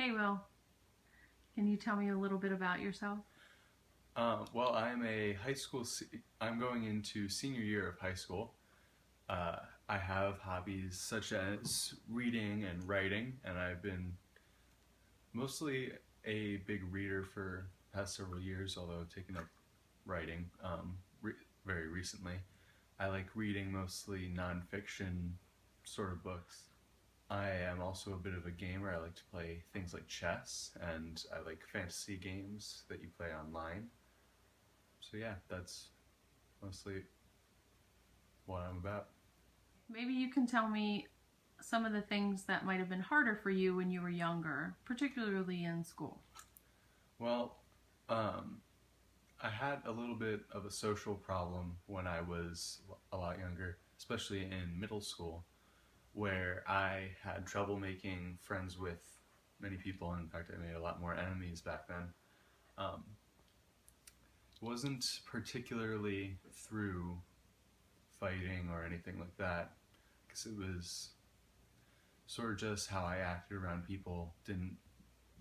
Hey Will, can you tell me a little bit about yourself? Well, I'm going into senior year of high school. Uh, I have hobbies such as reading and writing, and I've been mostly a big reader for the past several years, although taking up writing very recently. I like reading mostly nonfiction sort of books. I am also a bit of a gamer. I like to play things like chess, and I like fantasy games that you play online. So yeah, that's mostly what I'm about. Maybe you can tell me some of the things that might have been harder for you when you were younger, particularly in school. Well, um, I had a little bit of a social problem when I was a lot younger, especially in middle school, where I had trouble making friends with many people. In fact, I made a lot more enemies back then. Um, it wasn't particularly through fighting or anything like that, because it was sort of just how I acted around people. Didn't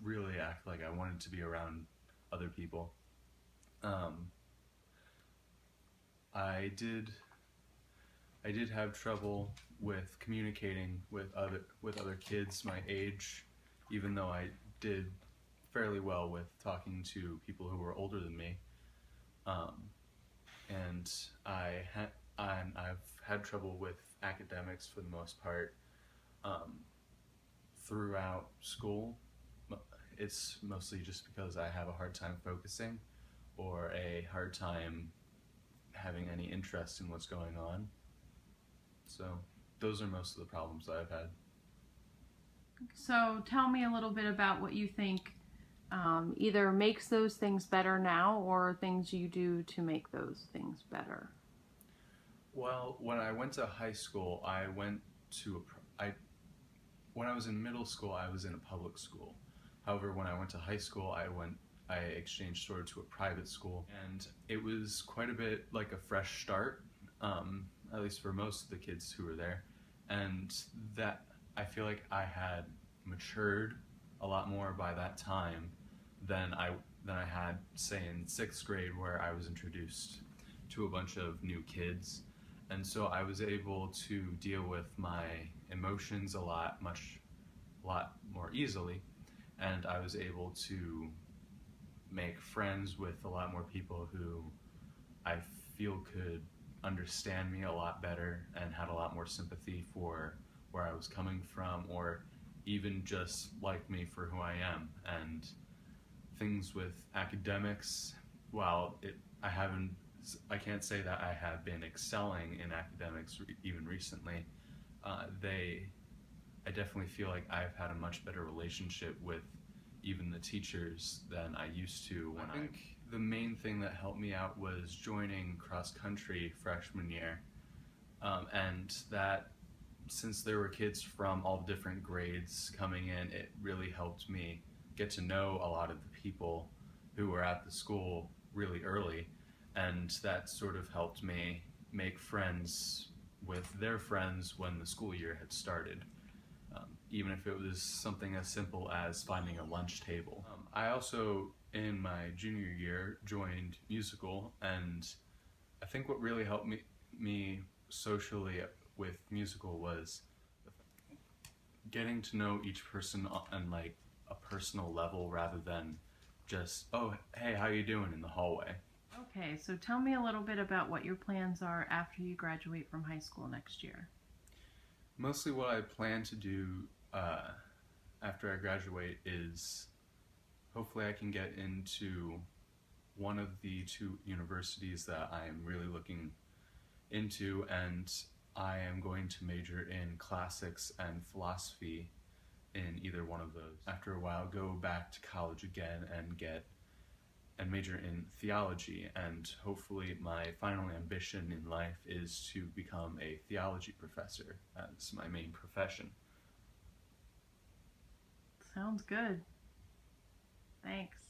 really act like I wanted to be around other people. Um, I did I did have trouble with communicating with other kids my age, even though I did fairly well with talking to people who were older than me. Um, and I've had trouble with academics for the most part. Um, Throughout school, it's mostly just because I have a hard time focusing or a hard time having any interest in what's going on. So those are most of the problems that I've had. So tell me a little bit about what you think either makes those things better now or things you do to make those things better. Well, when I went to high school, I went to I when I was in middle school, I was in a public school. However, when I went to high school, I exchanged sort of to a private school, and it was quite a bit like a fresh start, at least for most of the kids who were there, and that I feel like I had matured a lot more by that time than I had, say, in sixth grade, where I was introduced to a bunch of new kids, and so I was able to deal with my emotions a lot more easily, and I was able to make friends with a lot more people who I feel could understand me a lot better and had a lot more sympathy for where I was coming from, or even just like me for who I am. And things with academics, while I can't say that I have been excelling in academics even recently. They I definitely feel like I've had a much better relationship with even the teachers than I used to when I think the main thing that helped me out was joining cross country freshman year. And that, since there were kids from all different grades coming in, it really helped me get to know a lot of the people who were at the school really early. And that sort of helped me make friends with their friends when the school year had started, even if it was something as simple as finding a lunch table. I also, in my junior year, joined musical, and I think what really helped me socially with musical was getting to know each person on like a personal level rather than just, oh, hey, how you doing in the hallway. Okay, so tell me a little bit about what your plans are after you graduate from high school next year. Mostly what I plan to do uh, after I graduate is hopefully I can get into one of the two universities that I am really looking into, and I am going to major in classics and philosophy in either one of those. After a while, go back to college again and major in theology, and hopefully my final ambition in life is to become a theology professor as my main profession. Sounds good. Thanks.